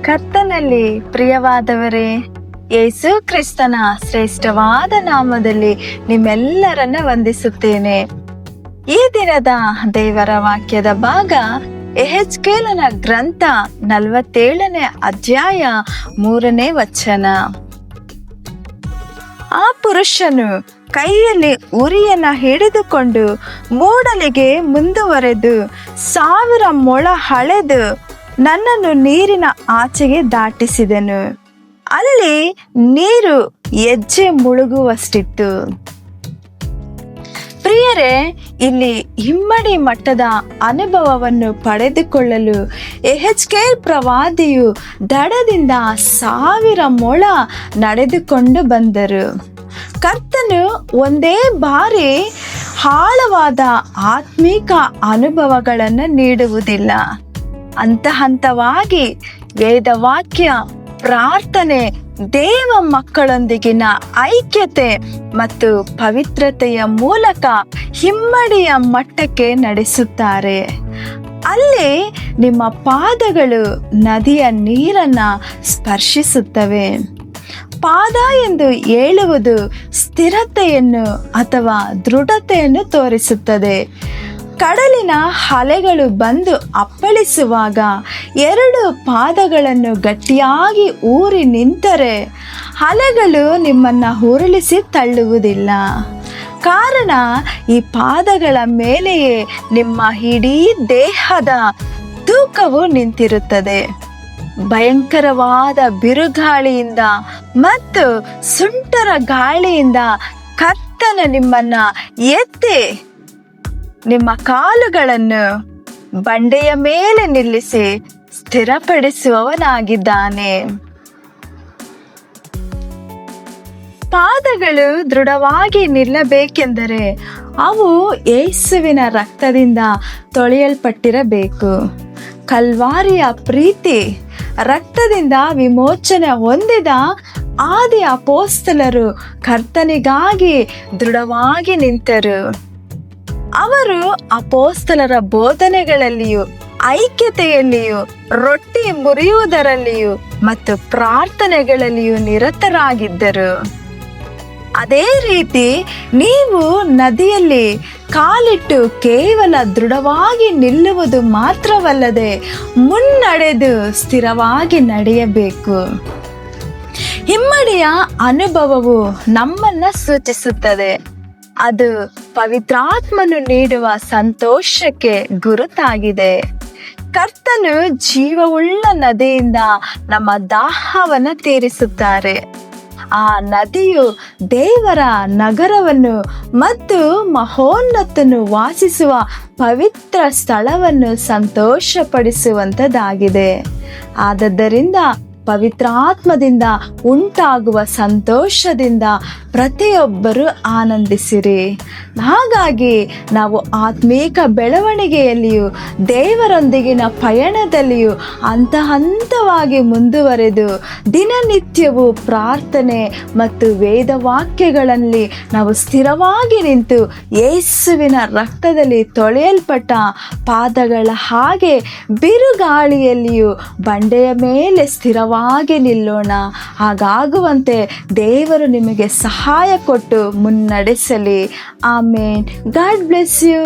ಕರ್ತನಲ್ಲಿ ಪ್ರಿಯವಾದವರೇ, ಯೇಸು ಕ್ರಿಸ್ತನ ಶ್ರೇಷ್ಠವಾದ ನಾಮದಲ್ಲಿ ನಿಮ್ಮೆಲ್ಲರನ್ನ ವಂದಿಸುತ್ತೇನೆ. ಈ ದಿನದ ದೇವರ ವಾಕ್ಯದ ಭಾಗ ಯೆಹೆಜ್ಕೇಲನ ಗ್ರಂಥ 47ನೇ ಅಧ್ಯಾಯ 3ನೇ ವಚನ. ಆ ಪುರುಷನು ಕೈಯಲ್ಲಿ ಉರಿಯನ್ನ ಹಿಡಿದುಕೊಂಡು ಮೂಡಲಿಗೆ ಮುಂದುವರೆದು 1000 ಮೊಳ ಹಳೆದು ನನ್ನನ್ನು ನೀರಿನ ಆಚೆಗೆ ದಾಟಿಸಿದನು. ಅಲ್ಲಿ ನೀರು ಹೆಜ್ಜೆ ಮುಳುಗುವಷ್ಟಿತ್ತು. ಪ್ರಿಯರೇ, ಇಲ್ಲಿ ಹಿಮ್ಮಡಿ ಮಟ್ಟದ ಅನುಭವವನ್ನು ಪಡೆದುಕೊಳ್ಳಲು ಯೆಹೆಜ್ಕೇಲ್ ಪ್ರವಾದಿಯು ದಡದಿಂದ 1000 ಮೊಳ ನಡೆದುಕೊಂಡು ಬಂದರು. ಕರ್ತನು ಒಂದೇ ಬಾರಿ ಆಳವಾದ ಆತ್ಮಿಕ ಅನುಭವಗಳನ್ನು ನೀಡುವುದಿಲ್ಲ. ಹಂತ ಹಂತವಾಗಿ ವೇದವಾಕ್ಯ, ಪ್ರಾರ್ಥನೆ, ದೇವ ಮಕ್ಕಳೊಂದಿಗಿನ ಐಕ್ಯತೆ ಮತ್ತು ಪವಿತ್ರತೆಯ ಮೂಲಕ ಹಿಮ್ಮಡಿಯ ಮಟ್ಟಕ್ಕೆ ನಡೆಸುತ್ತಾರೆ. ಅಲ್ಲಿ ನಿಮ್ಮ ಪಾದಗಳು ನದಿಯ ನೀರನ್ನ ಸ್ಪರ್ಶಿಸುತ್ತವೆ. ಪಾದ ಎಂದು ಹೇಳುವುದು ಸ್ಥಿರತೆಯನ್ನು ಅಥವಾ ದೃಢತೆಯನ್ನು ತೋರಿಸುತ್ತದೆ. ಕಡಲಿನ ಅಲೆಗಳು ಬಂದು ಅಪ್ಪಳಿಸುವಾಗ 2 ಪಾದಗಳನ್ನು ಗಟ್ಟಿಯಾಗಿ ಊರಿ ನಿಂತರೆ ಅಲೆಗಳು ನಿಮ್ಮನ್ನು ಉರುಳಿಸಿ ತಳ್ಳುವುದಿಲ್ಲ. ಕಾರಣ ಈ ಪಾದಗಳ ಮೇಲೆಯೇ ನಿಮ್ಮ ಇಡೀ ದೇಹದ ತೂಕವು ನಿಂತಿರುತ್ತದೆ. ಭಯಂಕರವಾದ ಬಿರುಗಾಳಿಯಿಂದ ಮತ್ತು ಸುಂಟರ ಗಾಳಿಯಿಂದ ಕರ್ತನ ನಿಮ್ಮನ್ನ ಎತ್ತಿ ನಿಮ್ಮ ಕಾಲುಗಳನ್ನು ಬಂಡೆಯ ಮೇಲೆ ನಿಲ್ಲಿಸಿ ಸ್ಥಿರಪಡಿಸುವವನಾಗಿದ್ದಾನೆ. ಪಾದಗಳು ದೃಢವಾಗಿ ನಿಲ್ಲಬೇಕೆಂದರೆ ಅವು ಯೇಸುವಿನ ರಕ್ತದಿಂದ ತೊಳೆಯಲ್ಪಟ್ಟಿರಬೇಕು. ಕಲ್ವಾರಿಯ ಪ್ರೀತಿ ರಕ್ತದಿಂದ ವಿಮೋಚನೆ ಹೊಂದಿದ ಆದಿ ಅಪೊಸ್ತಲರು ಕರ್ತನಿಗಾಗಿ ದೃಢವಾಗಿ ನಿಂತರು. ಅವರು ಅಪೊಸ್ತಲರ ಬೋಧನೆಗಳಲ್ಲಿಯೂ, ಐಕ್ಯತೆಯಲ್ಲಿಯೂ, ರೊಟ್ಟಿ ಮುರಿಯುವುದರಲ್ಲಿಯೂ ಮತ್ತು ಪ್ರಾರ್ಥನೆಗಳಲ್ಲಿಯೂ ನಿರತರಾಗಿದ್ದರು. ಅದೇ ರೀತಿ ನೀವು ನದಿಯಲ್ಲಿ ಕಾಲಿಟ್ಟು ಕೇವಲ ದೃಢವಾಗಿ ನಿಲ್ಲುವುದು ಮಾತ್ರವಲ್ಲದೆ ಮುನ್ನಡೆದು ಸ್ಥಿರವಾಗಿ ನಡೆಯಬೇಕು. ಹಿಮ್ಮಡಿಯ ಅನುಭವವು ನಮ್ಮನ್ನ ಸೂಚಿಸುತ್ತದೆ. ಅದು ಪವಿತ್ರಾತ್ಮನು ನೀಡುವ ಸಂತೋಷಕ್ಕೆ ಗುರುತಾಗಿದೆ. ಕರ್ತನು ಜೀವವುಳ್ಳ ನದಿಯಿಂದ ನಮ್ಮ ದಾಹವನ್ನು ತೀರಿಸುತ್ತಾರೆ. ಆ ನದಿಯು ದೇವರ ನಗರವನ್ನು ಮತ್ತು ಮಹೋನ್ನತನು ವಾಸಿಸುವ ಪವಿತ್ರ ಸ್ಥಳವನ್ನು ಸಂತೋಷಪಡಿಸುವಂಥದ್ದಾಗಿದೆ. ಆದದ್ದರಿಂದ ಪವಿತ್ರಾತ್ಮದಿಂದ ಉಂಟಾಗುವ ಸಂತೋಷದಿಂದ ಪ್ರತಿಯೊಬ್ಬರು ಆನಂದಿಸಿರಿ. ಹಾಗಾಗಿ ನಾವು ಆತ್ಮೀಕ ಬೆಳವಣಿಗೆಯಲ್ಲಿಯೂ ದೇವರೊಂದಿಗಿನ ಪಯಣದಲ್ಲಿಯೂ ಹಂತ ಹಂತವಾಗಿ ಮುಂದುವರೆದು ದಿನನಿತ್ಯವೂ ಪ್ರಾರ್ಥನೆ ಮತ್ತು ವೇದವಾಕ್ಯಗಳಲ್ಲಿ ನಾವು ಸ್ಥಿರವಾಗಿ ನಿಂತು ಯೇಸುವಿನ ರಕ್ತದಲ್ಲಿ ತೊಳೆಯಲ್ಪಟ್ಟ ಪಾದಗಳ ಹಾಗೆ ಬಿರುಗಾಳಿಯಲ್ಲಿಯೂ ಬಂಡೆಯ ಮೇಲೆ ಸ್ಥಿರವಾಗಿ ನಿಲ್ಲೋಣ. ಹಾಗಾಗುವಂತೆ ದೇವರು ನಿಮಗೆ ಸಹಾಯ ಕೊಟ್ಟು ಮುನ್ನಡೆಸಲಿ. ಆಮೇನ್. God bless you.